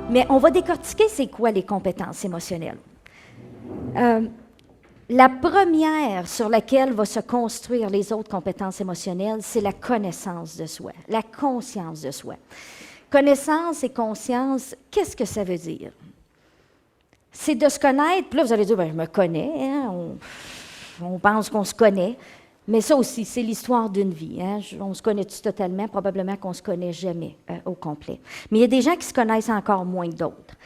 Mais on va décortiquer c'est quoi les compétences émotionnelles. La première sur laquelle va se construire les autres compétences émotionnelles, c'est la connaissance de soi, la conscience de soi. Connaissance et conscience, qu'est-ce que ça veut dire? C'est de se connaître, puis là vous allez dire, ben, je me connais, hein, on pense qu'on se connaît, mais ça aussi, c'est l'histoire d'une vie. Hein. On se connaît-tu totalement? Probablement qu'on ne se connaît jamais au complet. Mais il y a des gens qui se connaissent encore moins que d'autres.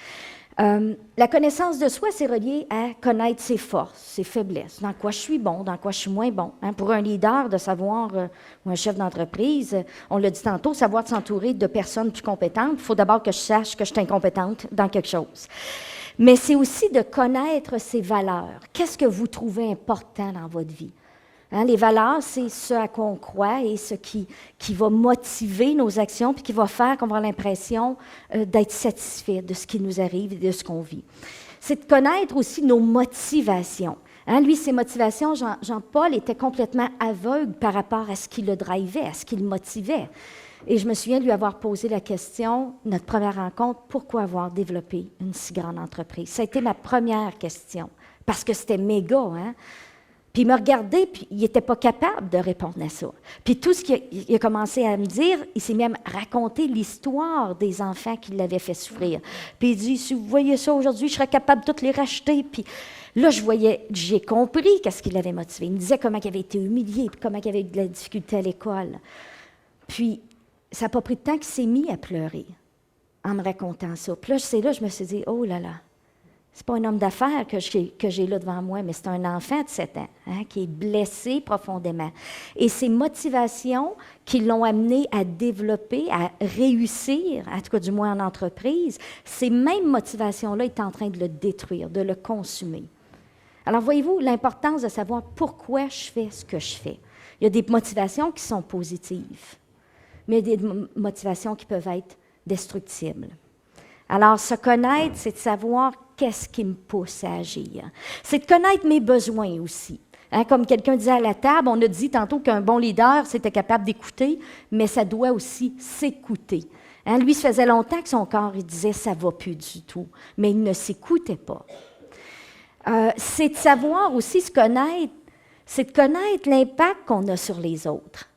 La connaissance de soi, c'est relié à connaître ses forces, ses faiblesses, dans quoi je suis bon, dans quoi je suis moins bon. Hein. Pour un leader, de savoir, ou un chef d'entreprise, on l'a dit tantôt, savoir s'entourer de personnes plus compétentes, il faut d'abord que je sache que je suis incompétente dans quelque chose. Mais c'est aussi de connaître ses valeurs. Qu'est-ce que vous trouvez important dans votre vie? Hein, les valeurs, c'est ce à quoi on croit et ce qui va motiver nos actions puis qui va faire qu'on va avoir l'impression d'être satisfait de ce qui nous arrive et de ce qu'on vit. C'est de connaître aussi nos motivations. Hein, lui, ses motivations, Jean-Paul était complètement aveugle par rapport à ce qui le drivait, à ce qui le motivait. Et je me souviens de lui avoir posé la question, notre première rencontre, pourquoi avoir développé une si grande entreprise? Ça a été ma première question, parce que c'était méga, hein? Puis il me regardait, puis il n'était pas capable de répondre à ça. Puis tout ce qu'il a commencé à me dire, il s'est même raconté l'histoire des enfants qui l'avaient fait souffrir. Puis il dit, si vous voyez ça aujourd'hui, je serais capable de toutes les racheter. Puis là, j'ai compris qu'est-ce qui l'avait motivé. Il me disait comment il avait été humilié, puis comment il avait eu de la difficulté à l'école. Puis ça n'a pas pris de temps qu'il s'est mis à pleurer en me racontant ça. Puis là, c'est là je me suis dit, oh là là. Ce n'est pas un homme d'affaires que j'ai là devant moi, mais c'est un enfant de 7 ans hein, qui est blessé profondément. Et ces motivations qui l'ont amené à développer, à réussir, en tout cas du moins en entreprise, ces mêmes motivations-là est en train de le détruire, de le consumer. Alors voyez-vous l'importance de savoir pourquoi je fais ce que je fais. Il y a des motivations qui sont positives, mais il y a des motivations qui peuvent être destructibles. Alors, se connaître, c'est de savoir qu'est-ce qui me pousse à agir. C'est de connaître mes besoins aussi. Hein, comme quelqu'un disait à la table, on a dit tantôt qu'un bon leader, c'était capable d'écouter, mais ça doit aussi s'écouter. Hein, lui, ça faisait longtemps que son corps, il disait « ça ne va plus du tout », mais il ne s'écoutait pas. C'est de savoir aussi se connaître, c'est de connaître l'impact qu'on a sur les autres.